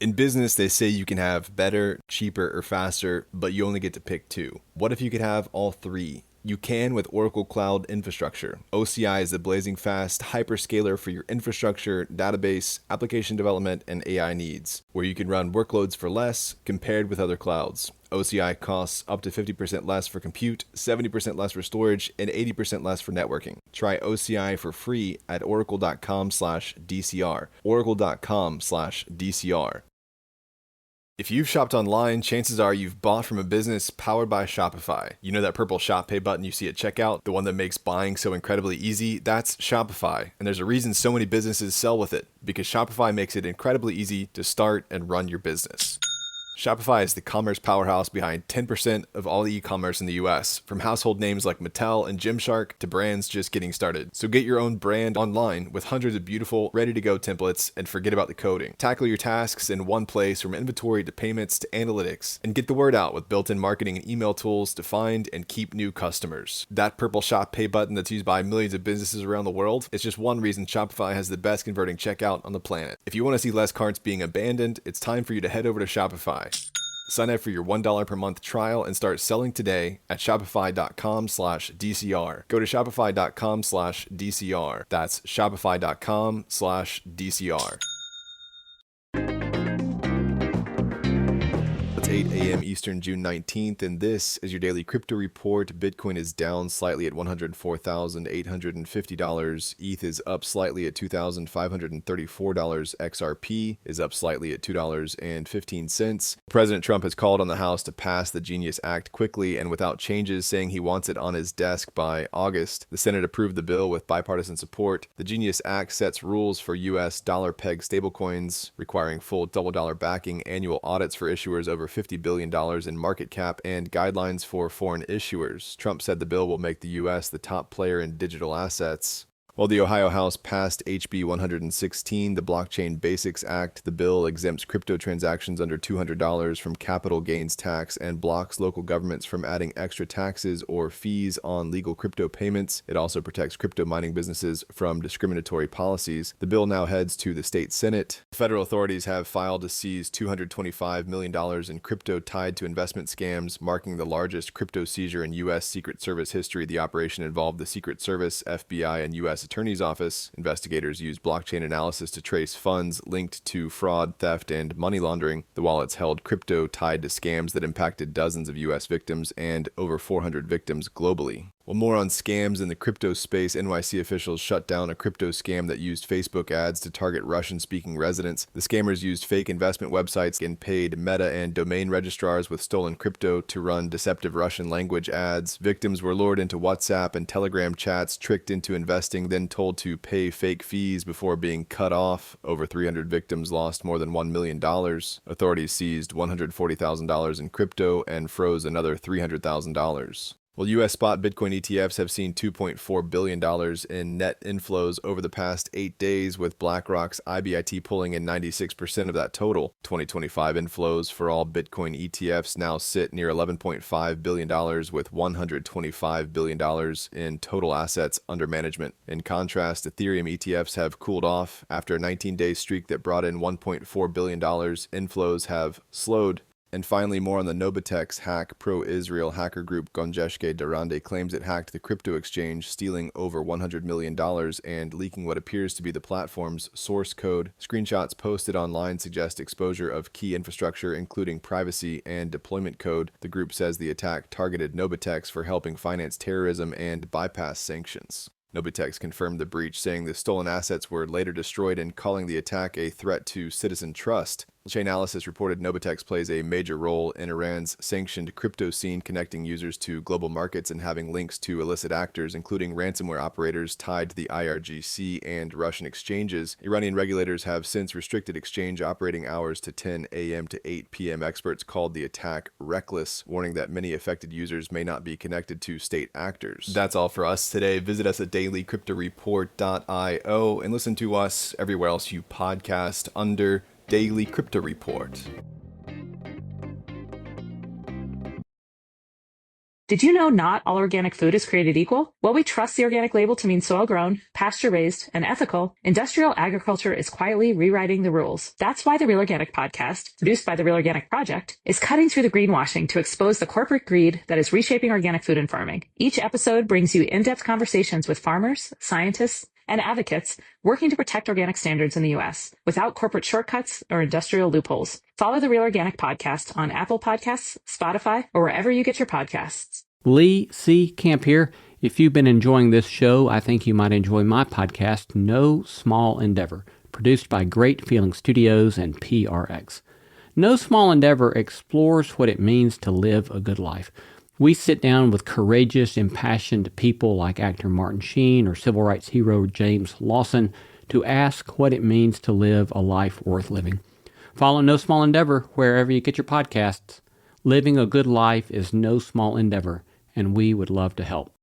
In business, they say you can have better, cheaper, or faster, but you only get to pick two. What if you could have all three? You can with Oracle Cloud Infrastructure. OCI is the blazing fast hyperscaler for your infrastructure, database, application development, and AI needs, where you can run workloads for less compared with other clouds. OCI costs up to 50% less for compute, 70% less for storage, and 80% less for networking. Try OCI for free at oracle.com/DCR. Oracle.com/DCR. If you've shopped online, chances are you've bought from a business powered by Shopify. You know that purple Shop Pay button you see at checkout, the one that makes buying so incredibly easy? That's Shopify. And there's a reason so many businesses sell with it, because Shopify makes it incredibly easy to start and run your business. Shopify is the commerce powerhouse behind 10% of all e-commerce in the US, from household names like Mattel and Gymshark to brands just getting started. So get your own brand online with hundreds of beautiful, ready-to-go templates, and forget about the coding. Tackle your tasks in one place, from inventory to payments to analytics, and get the word out with built-in marketing and email tools to find and keep new customers. That purple Shop Pay button that's used by millions of businesses around the world is just one reason Shopify has the best converting checkout on the planet. If you want to see less carts being abandoned, it's time for you to head over to Shopify. Sign up for your $1 per month trial and start selling today at shopify.com/DCR. Go to shopify.com/DCR. That's shopify.com/DCR. It's 8 a.m. Eastern, June 19th, and this is your daily crypto report. Bitcoin is down slightly at $104,850. ETH is up slightly at $2,534. XRP is up slightly at $2.15. President Trump has called on the House to pass the Genius Act quickly and without changes, saying he wants it on his desk by August. The Senate approved the bill with bipartisan support. The Genius Act sets rules for U.S. dollar-pegged stablecoins, requiring full double dollar backing, annual audits for issuers over $50 billion in market cap, and guidelines for foreign issuers. Trump said the bill will make the U.S. the top player in digital assets. While the Ohio House passed HB 116, the Blockchain Basics Act, the bill exempts crypto transactions under $200 from capital gains tax and blocks local governments from adding extra taxes or fees on legal crypto payments. It also protects crypto mining businesses from discriminatory policies. The bill now heads to the state Senate. Federal authorities have filed to seize $225 million in crypto tied to investment scams, marking the largest crypto seizure in U.S. Secret Service history. The operation involved the Secret Service, FBI, and U.S. Attorney's Office. Investigators used blockchain analysis to trace funds linked to fraud, theft, and money laundering. The wallets held crypto tied to scams that impacted dozens of U.S. victims and over 400 victims globally. Well, more on scams in the crypto space. NYC officials shut down a crypto scam that used Facebook ads to target Russian-speaking residents. The scammers used fake investment websites and paid Meta and domain registrars with stolen crypto to run deceptive Russian language ads. Victims were lured into WhatsApp and Telegram chats, tricked into investing, then told to pay fake fees before being cut off. Over 300 victims lost more than $1 million. Authorities seized $140,000 in crypto and froze another $300,000. Well, U.S. spot Bitcoin ETFs have seen $2.4 billion in net inflows over the past 8 days, with BlackRock's IBIT pulling in 96% of that total. 2025 inflows for all Bitcoin ETFs now sit near $11.5 billion, with $125 billion in total assets under management. In contrast, Ethereum ETFs have cooled off. After a 19-day streak that brought in $1.4 billion, inflows have slowed. And finally, more on the Nobitex hack. Pro-Israel hacker group Gonjeshke Darande claims it hacked the crypto exchange, stealing over $100 million and leaking what appears to be the platform's source code. Screenshots posted online suggest exposure of key infrastructure, including privacy and deployment code. The group says the attack targeted Nobitex for helping finance terrorism and bypass sanctions. Nobitex confirmed the breach, saying the stolen assets were later destroyed and calling the attack a threat to citizen trust. Chainalysis reported Nobitex plays a major role in Iran's sanctioned crypto scene, connecting users to global markets and having links to illicit actors, including ransomware operators tied to the IRGC and Russian exchanges. Iranian regulators have since restricted exchange operating hours to 10 a.m. to 8 p.m. Experts called the attack reckless, warning that many affected users may not be connected to state actors. That's all for us today. Visit us at dailycryptoreport.io and listen to us everywhere else you podcast under Daily Crypto Report. Did you know not all organic food is created equal? While we trust the organic label to mean soil-grown, pasture-raised, and ethical, industrial agriculture is quietly rewriting the rules. That's why the Real Organic podcast, produced by the Real Organic Project, is cutting through the greenwashing to expose the corporate greed that is reshaping organic food and farming. Each episode brings you in-depth conversations with farmers, scientists, and advocates working to protect organic standards in the U.S. without corporate shortcuts or industrial loopholes. Follow the Real Organic Podcast on Apple Podcasts, Spotify, or wherever you get your podcasts. Lee C. Camp here. If you've been enjoying this show, I think you might enjoy my podcast, No Small Endeavor, produced by Great Feeling Studios and PRX. No Small Endeavor explores what it means to live a good life. We sit down with courageous, impassioned people like actor Martin Sheen or civil rights hero James Lawson to ask what it means to live a life worth living. Follow No Small Endeavor wherever you get your podcasts. Living a good life is no small endeavor, and we would love to help.